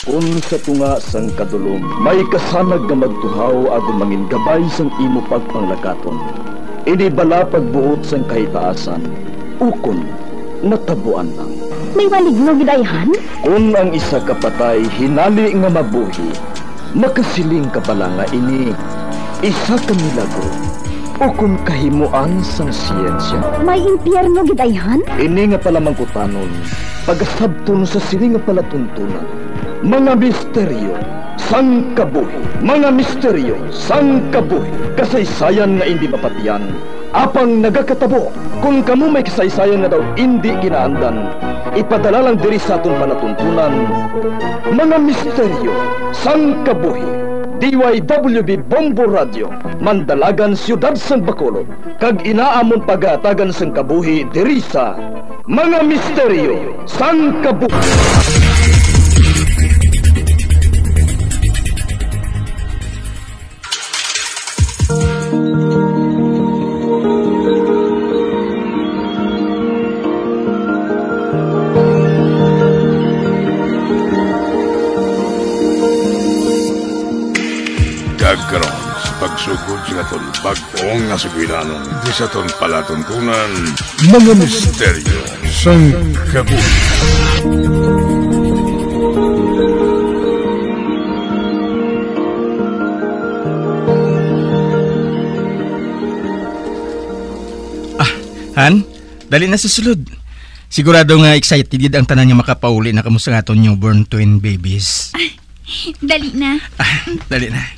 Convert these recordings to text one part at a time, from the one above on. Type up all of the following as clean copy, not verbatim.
Kung sa tunga sang kadulom, may kasanag nga magtuhaw agon mangin gabay sang imo pagpanglakaton. Ini bala pagbuot sang kahitaasan, ukon natabuan lang. May maligno gidayhan? Kung ang isa kapatay hinali nga mabuhi, makasiling ka pala nga ini isa ka milagro o kung kahimuan sang siyensya. May impyerno gidayhan? Ini nga pala mangkutanon, pagasabton sa sili nga palatuntunan. Mga misteryo sang kabuhi, mga misteryo sang kabuhi, kasaysayan nga hindi mapatiyan, apang nagakatabo. Kung kamo may kasaysayan nga daw hindi ginaandan, ipadala lang diri sa atong palatuntunan. Mga misteryo sang kabuhi, DYWB Bombo Radio, Mandalagan, Siyudad San Bacolod, kag inaamon pagatagan sang kabuhi diri sa Mga Misteryo sang Kabuhi. Karon sa pagsugod sa aton bag-ong nga sugilanon di sa aton palatuntunan, Mga Misteryo sang Kabuhi. Han, dali na sa sulod. Sigurado nga excited ang tanan niya makapauli na kamusta nga aton newborn twin babies. Dali na. Dali na.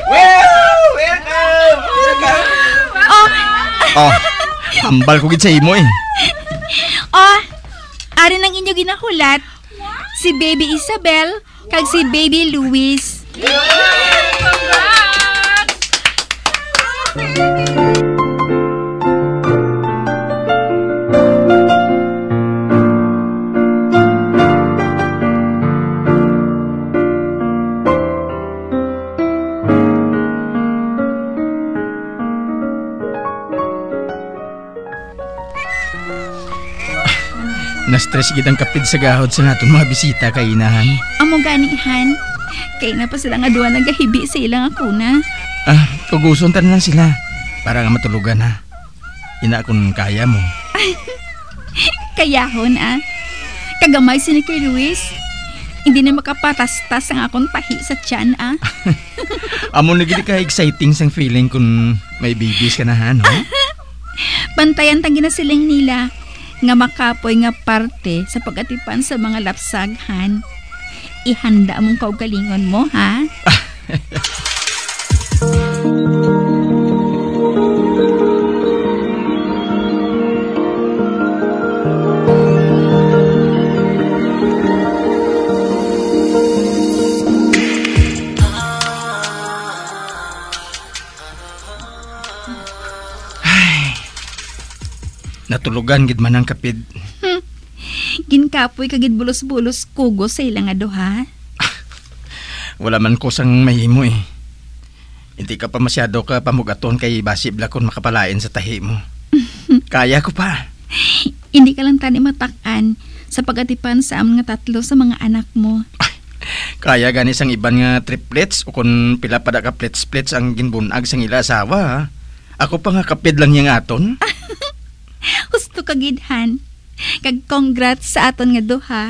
Wow! Welcome! Oh, hambal ko gid sa imo eh. Oh, ari nang inyo ginahulat. Si Baby Isabel kag si Baby Luis. Na-stress gid ang kapid sa gahod sa naton mga bisita kay inahan. Amo ganihan. Kay na pa sila nga duwa nagahibi sa ilang akuna. Kuguson tan lang sila para nga matulugan ha. Ina kung kaya mo. Kayahon Kagamay si ni kay Luis. Hindi na makapatastas ang akong pahi sa tiyan Amo na gid ka exciting sang feeling kung may babies ka na ha, no? Bantayan tang ginasiling nila nga makapoy nga parte sa pagatipan sa mga lapsaghan. Ihanda mong kaugalingon mo, ha? Natulugan gid man ang kapid. Ginkapoy kagid bulos-bulos kugo sa ilang aduha. Wala man ko sang mahimo eh. Hindi ka pa masyado ka pamugaton kay basib lakon makapalain sa tahi mo. Kaya ko pa. Hindi ka lang tani matakan sa pagatipan sa among nga tatlo sa mga anak mo. Kaya gani sang iban nga triplets o kung pila pa da ka plets ang ginbunag sang ila asawa ha. Ako pa nga kapid lang yang aton. Husto kagidhan. Kag congrats sa aton nga duha.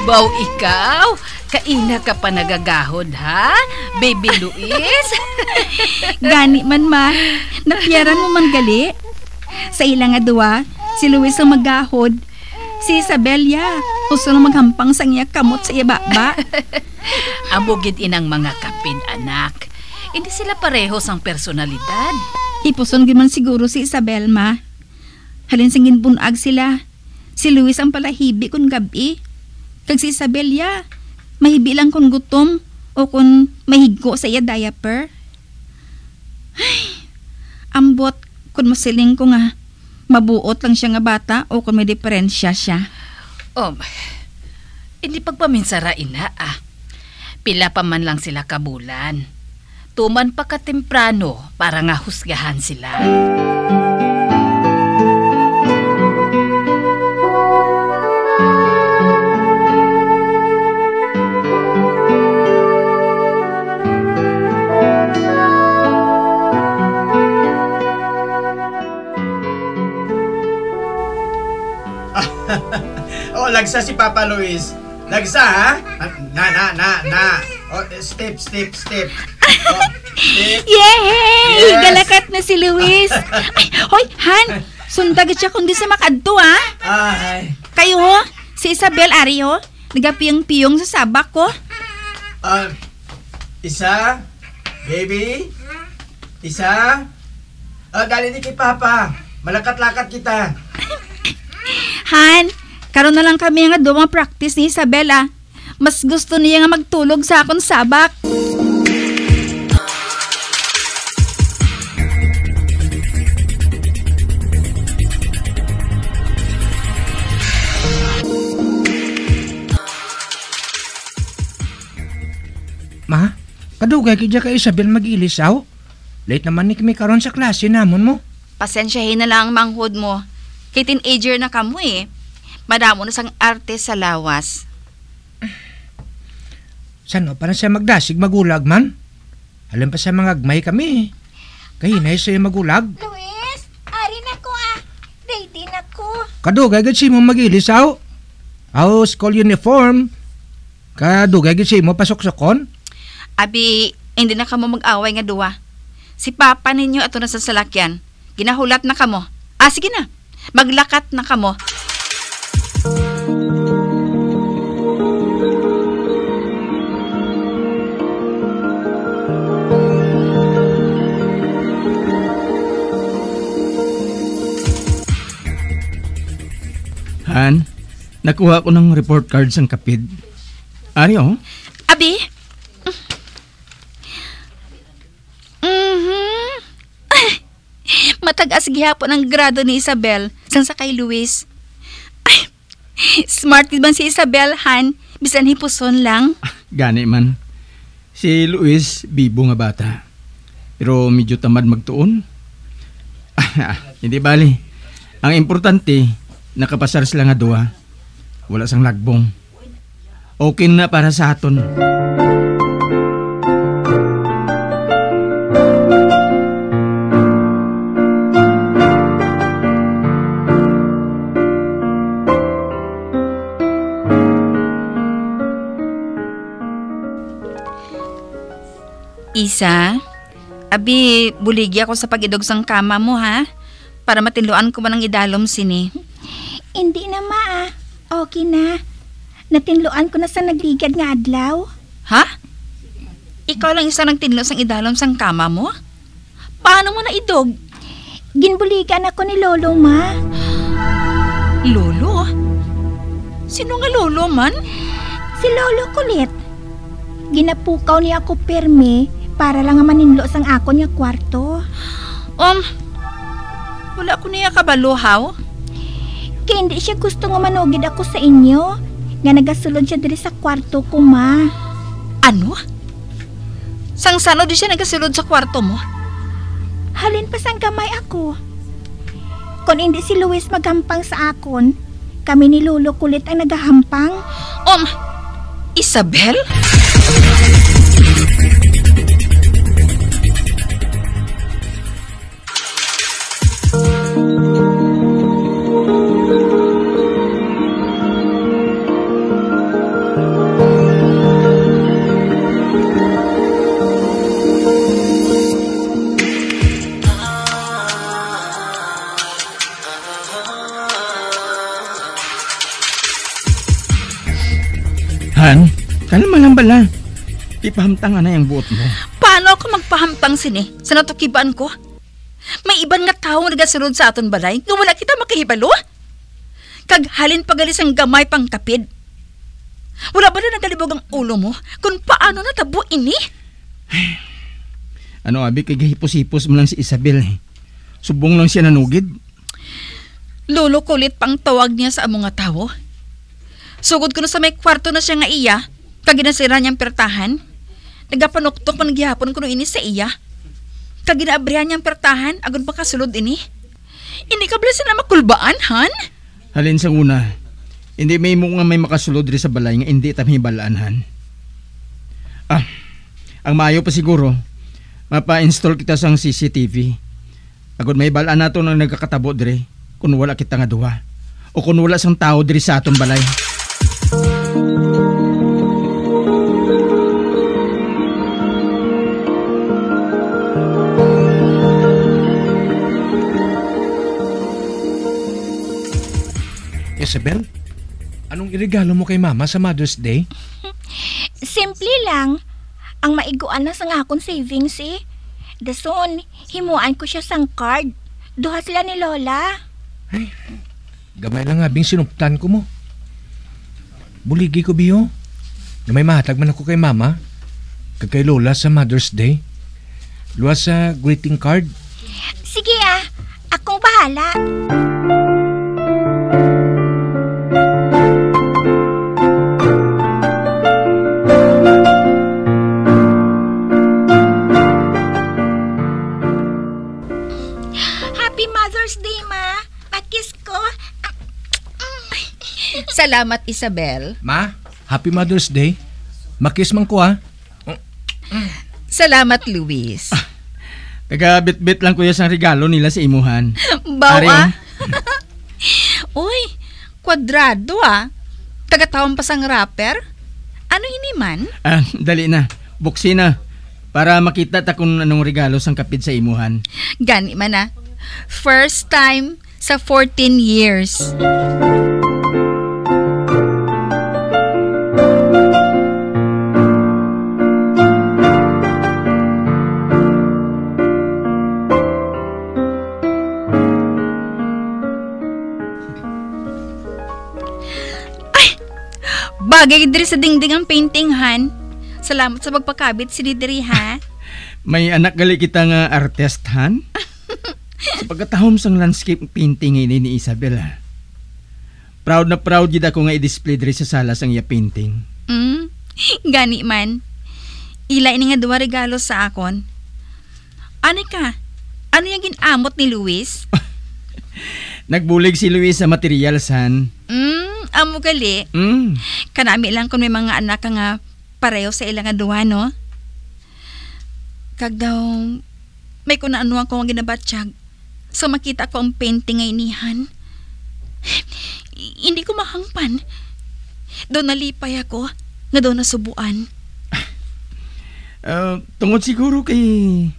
Baw ikaw, kaina ka pa nagagahod ha, Baby Luis? Gani man ma, napiyaran mo man gali. Sa ilang nga duwa, si Luis ang maggahod. Si Isabelia, gusto na maghampang sa iya kamot sa iya baba. Amugid inang mga kapid anak. Hindi sila parehos ang personalidad. Ipuson man siguro si Isabel ma. Halin singin bunag sila. Si Luis ang palahibi kun gabi. Kag si Isabelia, mahibi lang kun gutom o kun mahiggo sa iya diaper. Ay, ambot kun masiling ko nga mabuot lang siya nga bata o kung may diferensya siya. Hindi pagpaminsara ina Pila pa man lang sila kabulan. Tuman pa katemprano para nga husgahan sila. Lagsa si Papa Luis. Lagsa, ha? Na. Step. Step. Yay! Yes! Galakat na si Luis. Ay, hoy, Han! Sundagat siya kundi sa makadto, ha? Ay. Kayo, si Isabel Ario, nagapiyong-piyong sa sabak ko. Isa? Baby? Isa? Dali ni kay Papa. Malakat-lakat kita. Han, karon na lang kami nga dumang practice ni Isabela. Mas gusto niya nga magtulog sa akong sabak. Ma, kadugay kaya kay Isabel mag-ilisaw? Late naman ni kami karon sa klase namon mo. Pasensyahin na lang ang manghod mo. Kay teenager na kamo eh. Madamo na sang arte sa lawas. Sano para siya magdasig magulag man? Alam pa sa mga agmay kami. Kahinay siya magulag. Luis, ari na ko Ready na ko. Kadugay gid si mo mag-ilisaw. Aw, school uniform. Kadugay gid si mo pasok-sokon. Abi, hindi na kamo mag-away nga duwa. Si Papa ninyo ato na sa salakyan. Ginahulat na kamo. Sige na. Maglakat na kamo. Han, nakuha ko ng report card sang kapid. Ari, Abi? Matagas gihapon ang grado ni Isabel sang sa kay Luis. Ay, smart din man si Isabel, Han. Bisan hipuson lang. Gani man. Si Luis, bibo nga bata. Pero medyo tamad magtuon. Hindi bali. Ang importante, nakapasar sila nga duwa. Wala sang lagbong. Okay na para sa aton. Isa, abi, buligi ako sa pag-idog sang kama mo, ha? Para matinluan ko man ang idalom sini. Hindi na Okay na. Natinluan ko na sa nagligad nga adlaw. Ha? Ikaw lang isa nagtinlo sang idalom sang kama mo? Paano mo na idog? Ginbuligan ako ni Lolo, ma. Lolo? Sino nga lolo man? Si Lolo Kulit. Ginapukaw niya ako permi para lang nga maninlo sang ako niya kwarto. Wala ko niya kabalo, Kaya hindi siya gusto nga manugid ako sa inyo. Nga nagasulod siya diri sa kwarto ko, ma. Ano? Sangsano di siya nagasulod sa kwarto mo? Halin pa sang gamay ako. Kung hindi si Luis magampang sa akon, kami ni Lolo Kulit ang nagahampang. Isabel? Han, kalma lang bala. Ipahamtang na yung buot mo. Paano ako magpahamtang sini sa natukibaan ko? May iban nga tao nga nagasulod sa aton balay nga wala kita makahibalo? Kag halin pagalis ang gamay pang kapid. Wala ba na nagalibog ang ulo mo kung paano natabo ini? Abi, kay hipos-hipos mo lang si Isabel. Subong lang siya nanugid. Lolo kulit pang tawag niya sa among nga tawo. Sugod ko na sa may kwarto na siya nga iya, kaginasira niyang pertahan. Nagapanuktok man gihapon ko no ini sa iya. Kaginaabrihan niyang pertahan, agad pa kasulod ini. Hindi ka bala sila makulbaan, Han? Halin sa una, hindi may mo nga may makasulod rin sa balay nga hindi tamibalaan, Han. Ang maayo pa siguro, mapa-install kita sang CCTV. Agad may balaan nato nang nagkakatabo dire kung wala kita nga duwa. O kung wala sang tao dire sa aton balay. Isabel, anong iregalo mo kay Mama sa Mother's Day? Simple lang. Ang maiguan na sa nga akong savings eh. Dason, himuan ko siya sang card. Duha sila ni Lola. Ay, gamay lang abing sinuptan ko mo. Buligi ko biyo. Na may mahatag man ako kay Mama, kag kay Lola sa Mother's Day. Luwas sa greeting card. Sige akong bahala. Happy Mother's Day, Ma. Pakis ko. Salamat, Isabel. Ma, Happy Mother's Day. Makis man ko Salamat, Luis. Taga-bit-bit lang kuya sang regalo nila sa imuhan. Bawa. Uy, kwadrado Tagatawang pa sang rapper. Ano ini man? Dali na. Buksi na. Para makita ta kung anong regalo sang kapit sa imuhan. Gani man First time sa 14 years. Bagay diri sa dingding ang painting, Han. Salamat sa pagpakabit si diri, ha? May anak gali kita nga artist, Han? Sa pagkatahom sang landscape painting ini ni Isabel, Proud na proud yun ako nga i-display diri sa sala sang iya painting. Gani man. Ila ini nga duwa regalo sa akon. Ano ka? Ano yung ginamot ni Luis? Nagbulig si Luis sa materials, Han. Amo gali. Kanami lang kung may mga anak ka nga pareho sa ilang aduwa, no? Kag daw, may kunaanuan ko ang ginabatsyag. So makita ko ang painting ngay nihan. Hindi ko mahangpan. Doon nalipay ako, nga doon nasubuan. Tungod siguro kay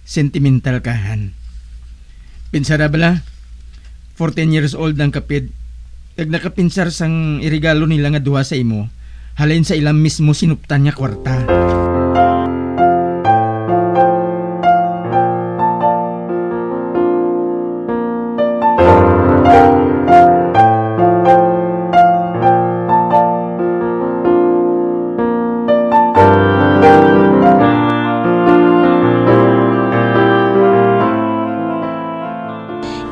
sentimental ka, Han. Pinsara bala, 14 years old ang kapid. Kag nakapinsar sang irigalo nila nga duha sa imo, halin sa ilang mismo sinuptan niya kwarta.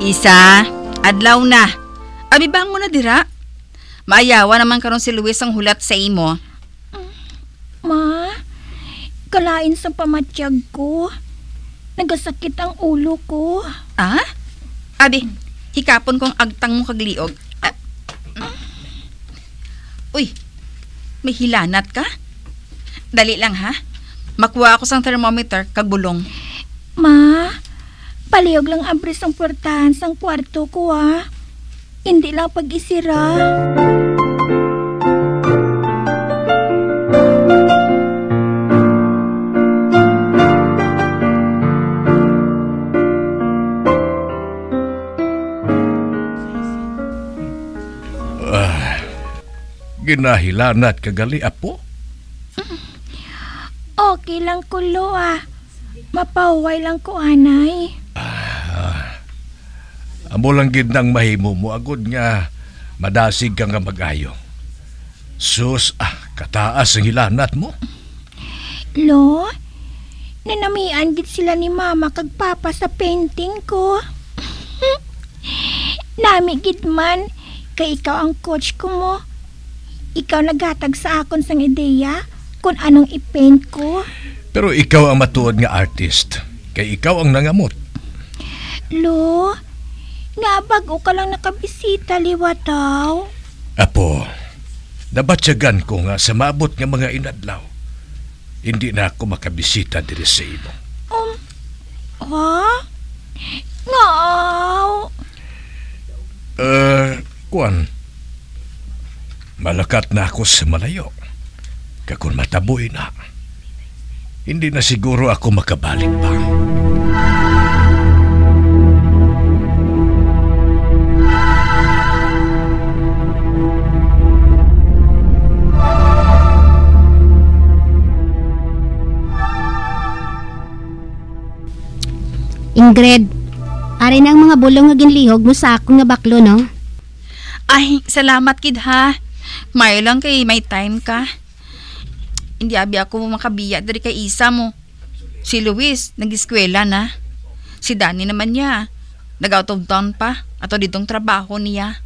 Isa, adlaw na. Abibang mo na dira. Maayawa naman karon si Luis ang hulat sa imo. Ma, kalain sa pamatsyag ko. Nagasakit ang ulo ko. Abi, hikapon kong agtang mo kagliog. Uy, may hilanat ka? Dali lang ha. Makuha ako sang thermometer kag bulong. Ma, palihog lang abris ang puwertahan sang kwarto ko Hindi lang pag-isira. Ginahilanat kagali, apo? Okay lang kulo Mapaway lang ko, anay. Amo lang gid nang mahimo mo agud nga madasig ka nga mag-ayo. Sus, kataas ang hilanat mo. Lo, nanamian gid sila ni Mama kag Papa sa painting ko. Nami gid man, kay ikaw ang coach ko mo. Ikaw naghatag sa akon sang ideya kung anong i-paint ko. Pero ikaw ang matuod nga artist. Kay ikaw ang nangamot. Lo, nga bago ka lang nakabisita liwataw. Apo, nabatyagan ko nga sa maabot nga mga inadlaw. Hindi na ako makabisita diri sa imo. Ha? Ngaaw. Kuan. Malakat na ako sa malayo. Kakun mataboy na. Hindi na siguro ako makabalik pa. Ingrid, ari na ang mga bulong nga ginlihog mo sa akong nga baklo, no? Ay, salamat kid ha. May lang kay may time ka. Hindi abi ako makabiya dari kay isa mo. Si Luis, nag-eskwela na. Si Danny naman niya, nag-out of town pa. Ato ditong trabaho niya.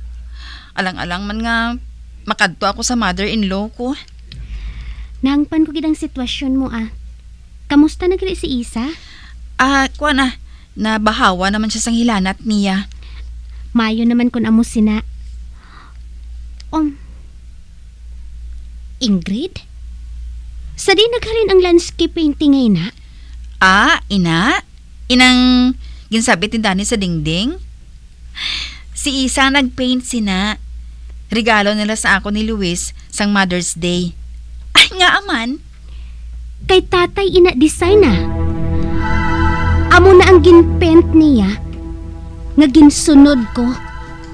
Alang-alang man nga, makadto ako sa mother-in-law ko. Naangpan ko gidang sitwasyon mo, ah. Kamusta na gid si Isa? Kuha na. Nabahawa naman siya sang hilanat niya. Mayo naman kun amo sina. Ingrid? Sa di naghalin ang landscape painting ngayon, na? Ina? Inang ginsabit ni Danny sa dingding? Si Isa nagpaint sina. Regalo nila sa ako ni Luis sang Mother's Day. Ay nga aman. Kay tatay ina-design na. Amo na ang ginpaint niya nga ginsunod ko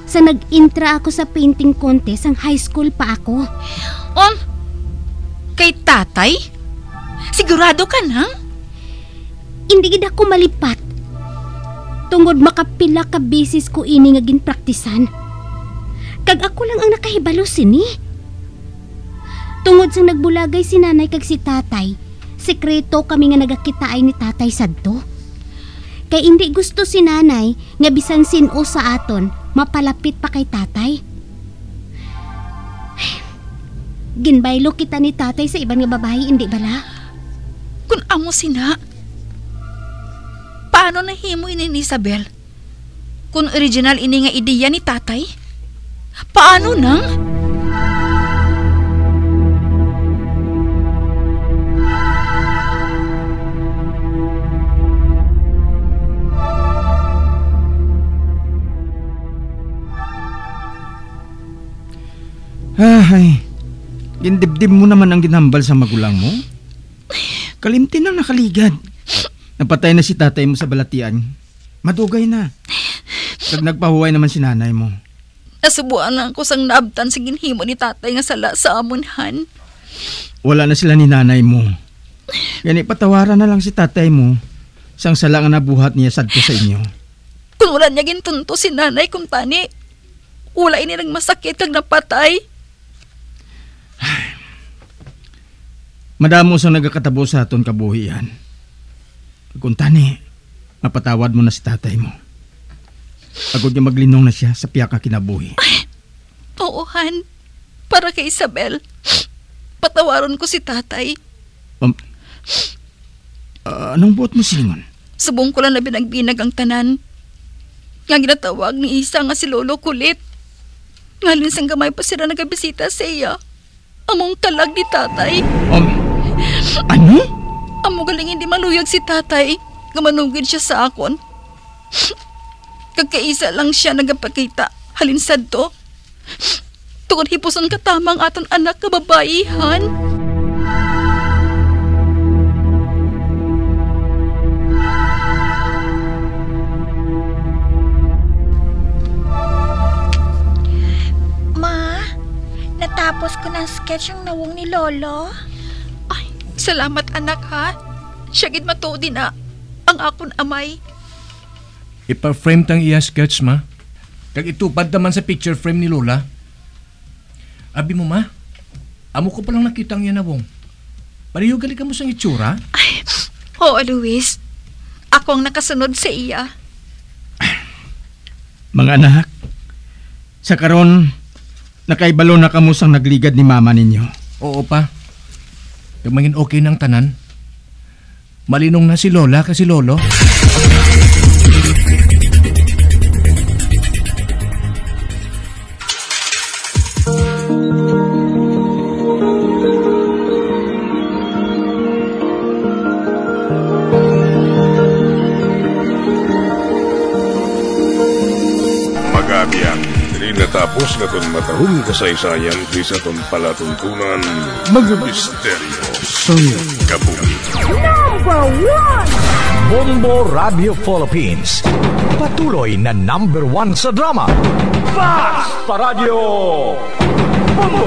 sa nag-intra ako sa painting contest ang high school pa ako. Kay tatay? Sigurado ka na? Hindi gid ako malipat. Tungod makapila ka beses ko ini nga ginpraktisan. Kag ako lang ang nakahibalo sini. Tungod sang nagbulagay si nanay kag si tatay, sekreto kami nga nagakitaay ni tatay sadto. Kay hindi gusto si nanay nga bisan sino sa aton mapalapit pa kay tatay. Ginbaylo kita ni tatay sa ibang nga babae, hindi bala? Kung amo sina, paano nahimo ini ni Isabel? Kung original ini nga ideya ni tatay, paano nang? Ay, gindibdib mo naman ang ginhambal sa magulang mo. Kalimtin ang nakaligad. Napatay na si tatay mo sa balatian. Madugay na. Pag nagpahuway naman si nanay mo. Nasubuan lang ko sang naabtan sa ginhimo ni tatay nga sala sa amunhan. Wala na sila ni nanay mo. Gani patawaran na lang si tatay mo sang sala nga nabuhat niya sadto sa inyo. Kung wala niya gintunto si nanay kung tani, wala ini nang masakit kag napatay. Madamo sa nagakatabo sa aton kabuhian. Kung tani, mapatawad mo na si tatay mo. Agod niya maglinong na siya sa piyaka kinabuhi. Ay, oo, Han. Para kay Isabel, patawaron ko si tatay. Anong buot mo silingon? Subong ko lang na binagbinag ang tanan. Nga ginatawag ni Isa nga si Lolo Kulit. Ngalin sang gamay pa sila nagabisita sa iya. Among talag ni tatay. Ano? Amo galing hindi maluyag si tatay. Gamanugid siya sa akon. Kagkaisa lang siya nagapakita. Halinsad to. Tukod hipuson katamang aton anak kababaihan. Natapos ko ng sketch ang nawong ni Lolo. Ay, salamat anak ha. Siya gid matuod din na ang akon amay. Ipa-frame tang iya sketch, ma. Kag itupad naman sa picture frame ni Lola. Abi mo, ma. Amo ko palang nakita ang yanawong. Pariyo gali ka mo sang itsura. Ay, oo, Luis. Ako ang nakasunod sa iya. Mga anak, Sa karon, nakaibalo na kamusang nagligad ni mama ninyo. Oo pa. Yung mangin okay ng tanan. Malinong na si Lola kasi Lolo. Magabiang, dili natapos na ton matahong kasaysayan di sa ton palatuntunan, mga misteryo sa kabuhi. Bombo Radio Philippines. Patuloy na #1 sa drama. Fast pa Radio! Bombo!